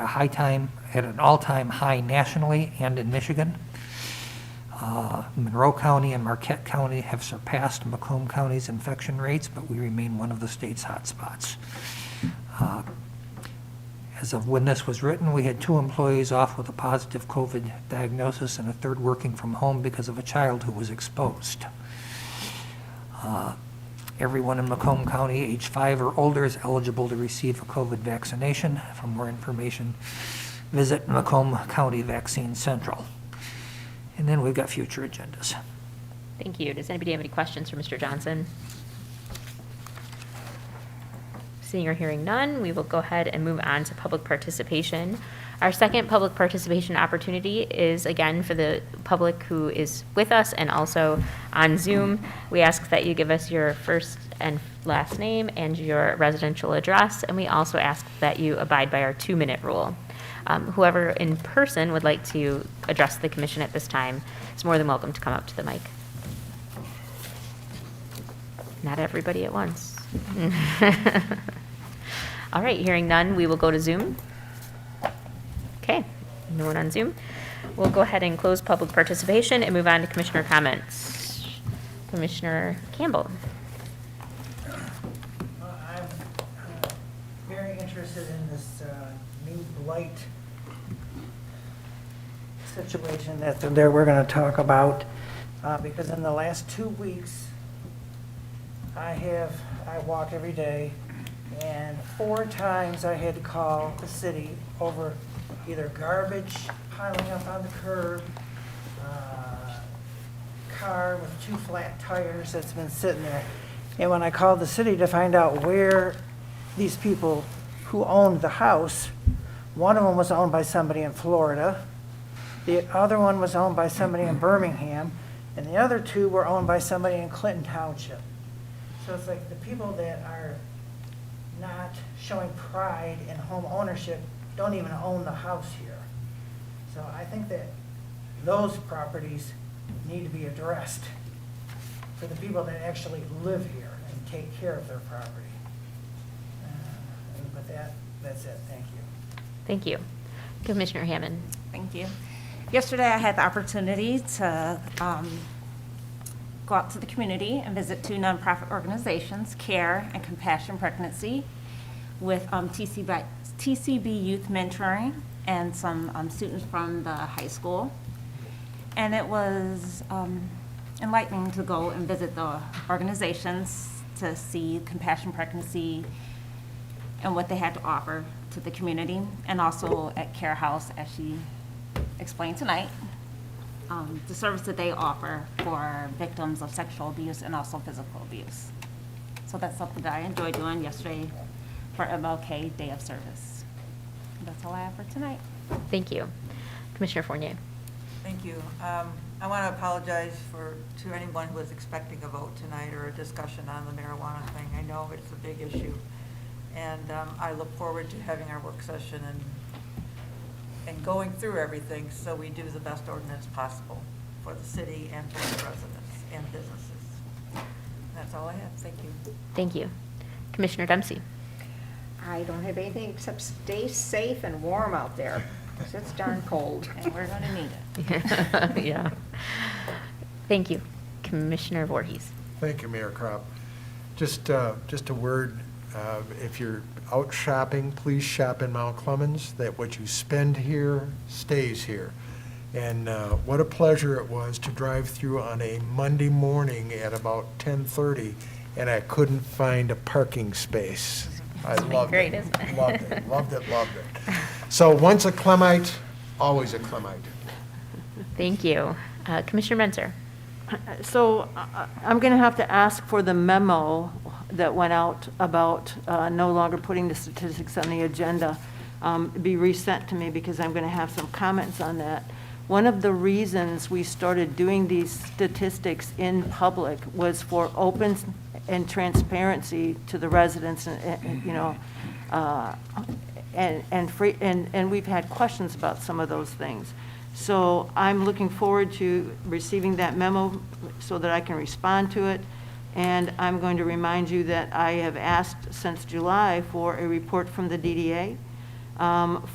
an all-time high nationally and in Michigan. Monroe County and Marquette County have surpassed Macomb County's infection rates, but we remain one of the state's hotspots. As of when this was written, we had 2 employees off with a positive COVID diagnosis and a 3rd working from home because of a child who was exposed. Everyone in Macomb County age 5 or older is eligible to receive a COVID vaccination. For more information, visit Macomb County Vaccine Central. And then we've got future agendas. Thank you. Does anybody have any questions for Mr. Johnson? Seeing or hearing none, we will go ahead and move on to public participation. Our second public participation opportunity is again for the public who is with us and also on Zoom. We ask that you give us your first and last name and your residential address, and we also ask that you abide by our 2-minute rule. Whoever in person would like to address the commission at this time is more than welcome to come up to the mic. Not everybody at once. All right, hearing none, we will go to Zoom. Okay, no one on Zoom. We'll go ahead and close public participation and move on to commissioner comments. Commissioner Campbell. I'm very interested in this new blight situation that we're going to talk about, because in the last 2 weeks, I walk every day, and 4 times I had to call the city over either garbage piling up on the curb, car with 2 flat tires that's been sitting there. And when I called the city to find out where these people who owned the house, one of them was owned by somebody in Florida, the other one was owned by somebody in Birmingham, and the other 2 were owned by somebody in Clinton Township. So it's like the people that are not showing pride in home ownership don't even own the house here. So I think that those properties need to be addressed for the people that actually live here and take care of their property. But that's it. Thank you. Thank you. Commissioner Hammond. Thank you. Yesterday, I had the opportunity to go out to the community and visit 2 nonprofit organizations, CARE and Compassion Pregnancy, with TCB Youth Mentoring and some students from the high school. And it was enlightening to go and visit the organizations to see Compassion Pregnancy and what they had to offer to the community, and also at Care House, as she explained tonight, the service that they offer for victims of sexual abuse and also physical abuse. So that's something that I enjoyed doing yesterday for MLK Day of Service. That's all I have for tonight. Thank you. Commissioner Fournier. Thank you. I want to apologize to anyone who was expecting a vote tonight or a discussion on the marijuana thing. I know it's a big issue, and I look forward to having our work session and going through everything so we do the best ordinance possible for the city and for the residents and businesses. That's all I have. Thank you. Thank you. Commissioner Dempsey. I don't have anything except stay safe and warm out there, 'cause it's darn cold. And we're going to need it. Yeah. Thank you. Commissioner Voorhees. Thank you, Mayor Kropp. Just a word, if you're out shopping, please shop in Mount Clemens, that what you spend here stays here. And what a pleasure it was to drive through on a Monday morning at about 10:30, and I couldn't find a parking space. I loved great, it. isn't it? Loved it, loved it, loved it. So once a Clemite, always a Clemite. Thank you. Commissioner Menzer. So I'm going to have to ask for the memo that went out about no longer putting the statistics on the agenda be resent to me, because I'm going to have some comments on that. One of the reasons we started doing these statistics in public was for open and transparency to the residents, and you know, and we've had questions about some of those things. So I'm looking forward to receiving that memo so that I can respond to it. And I'm going to remind you that I have asked since July for a report from the DDA,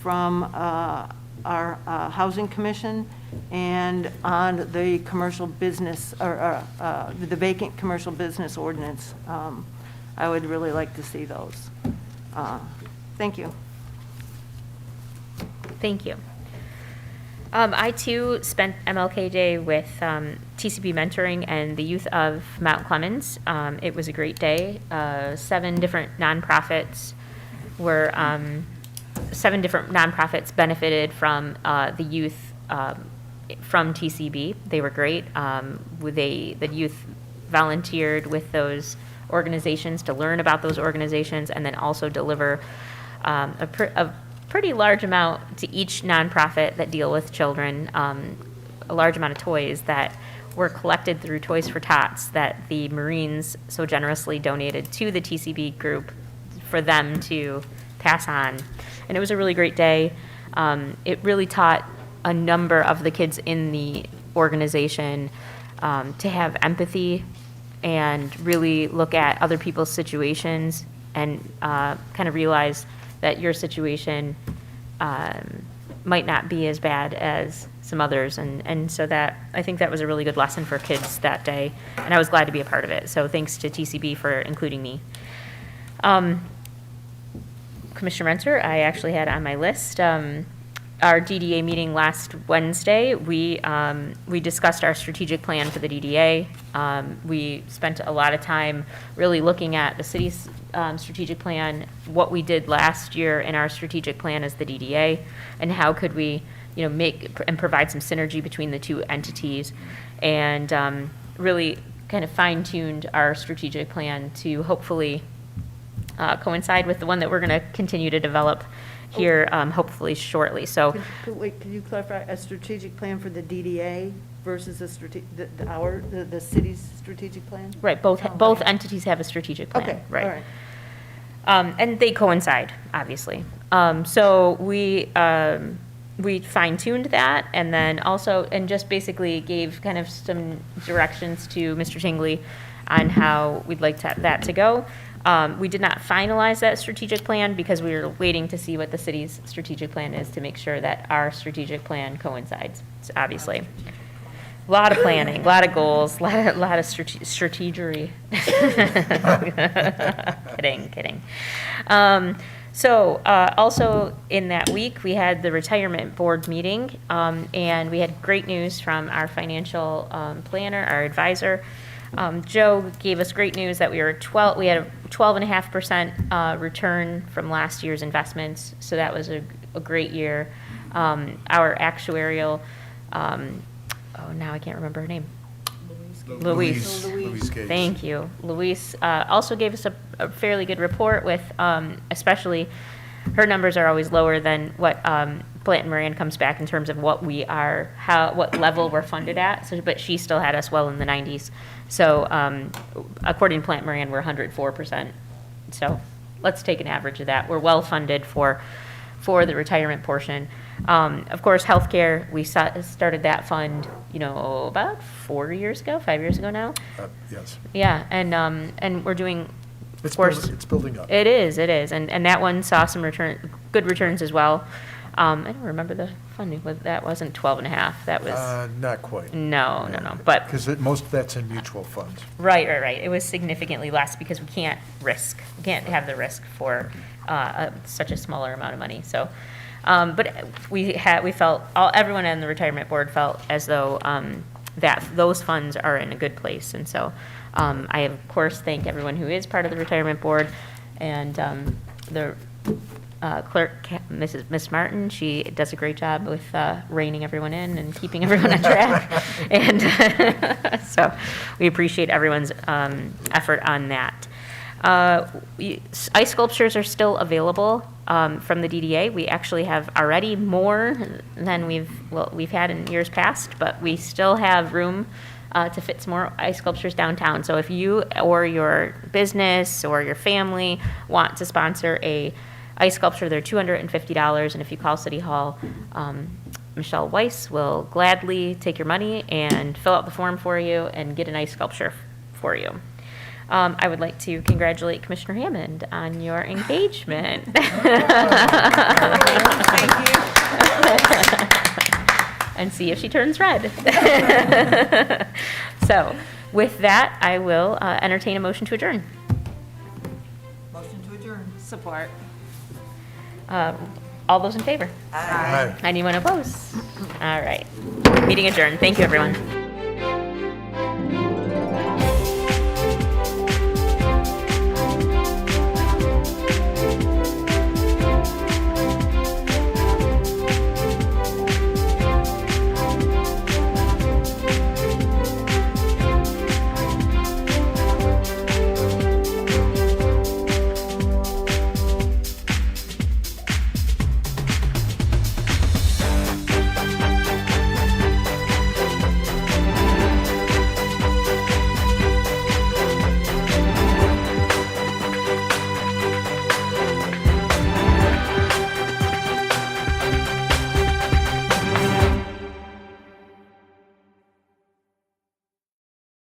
from our Housing Commission, and on the commercial business, or the vacant commercial business ordinance. I would really like to see those. Thank you. Thank you. I too spent MLK Day with TCB Mentoring and the youth of Mount Clemens. It was a great day. 7 different nonprofits benefited from the youth from TCB. They were great. The youth volunteered with those organizations to learn about those organizations, and then also deliver a pretty large amount to each nonprofit that deal with children, a large amount of toys that were collected through Toys for Tots that the Marines so generously donated to the TCB group for them to pass on. And it was a really great day. It really taught a number of the kids in the organization to have empathy and really look at other people's situations and kind of realize that your situation might not be as bad as some others. And so that, I think that was a really good lesson for kids that day, and I was glad to be a part of it. So thanks to TCB for including me. Commissioner Renter, I actually had on my list, our DDA meeting last Wednesday. We discussed our strategic plan for the DDA. We spent a lot of time really looking at the city's strategic plan, what we did last year in our strategic plan as the DDA, and how could we, make and provide some synergy between the two entities, and really kind of fine-tuned our strategic plan to hopefully coincide with the one that we're going to continue to develop here, hopefully shortly. So, Wait, could you clarify, a strategic plan for the DDA versus the city's strategic plan? right, both okay. entities have a strategic plan. Okay, Right. all right. And they coincide, obviously. So we fine-tuned that, and then also, and just basically gave kind of some directions to Mr. Tingley on how we'd like that to go. We did not finalize that strategic plan because we were waiting to see what the city's strategic plan is to make sure that our strategic plan coincides, obviously. A lot of planning, a lot of goals, a lot of strategery. Kidding. So also in that week, we had the retirement board meeting, and we had great news from our financial planner, our advisor. Joe gave us great news that we had a 12.5% return from last year's investments, so that was a great year. Our actuarial, now I can't remember her name. Louise. Gates. Thank you. Louise also gave us a fairly good report with, especially, her numbers are always lower than what Plant and Moran comes back in terms of what what level we're funded at. So, but she still had us well in the 90s. So according to Plant Moran, we're 104%. So let's take an average of that. We're well funded for the retirement portion. Of course, healthcare, we started that fund, about 5 years ago now. Yes. Yeah, and we're doing, It's of course. it's building up. It is, and that one saw some good returns as well. I don't remember the funding, but that wasn't 12.5, that was, Not quite. no, but. Because most of that's in mutual funds. Right. It was significantly less because we can't have the risk for such a smaller amount of money. So, but everyone on the retirement board felt as though that those funds are in a good place. And so I, of course, thank everyone who is part of the retirement board, and the clerk, Miss Martin, she does a great job with reining everyone in and keeping everyone on track. And so we appreciate everyone's effort on that. Ice sculptures are still available from the DDA. We actually have already more than we've had in years past, but we still have room to fit some more ice sculptures downtown. So if you or your business or your family want to sponsor a ice sculpture, they're $250, and if you call City Hall, Michelle Weiss will gladly take your money and fill out the form for you and get an ice sculpture for you. I would like to congratulate Commissioner Hammond on your engagement. Thank you. And see if she turns red. So, with that, I will entertain a motion to adjourn. Motion to adjourn. Support. All those in favor? Aye. Anyone opposed? All right. Meeting adjourned. Thank you, everyone.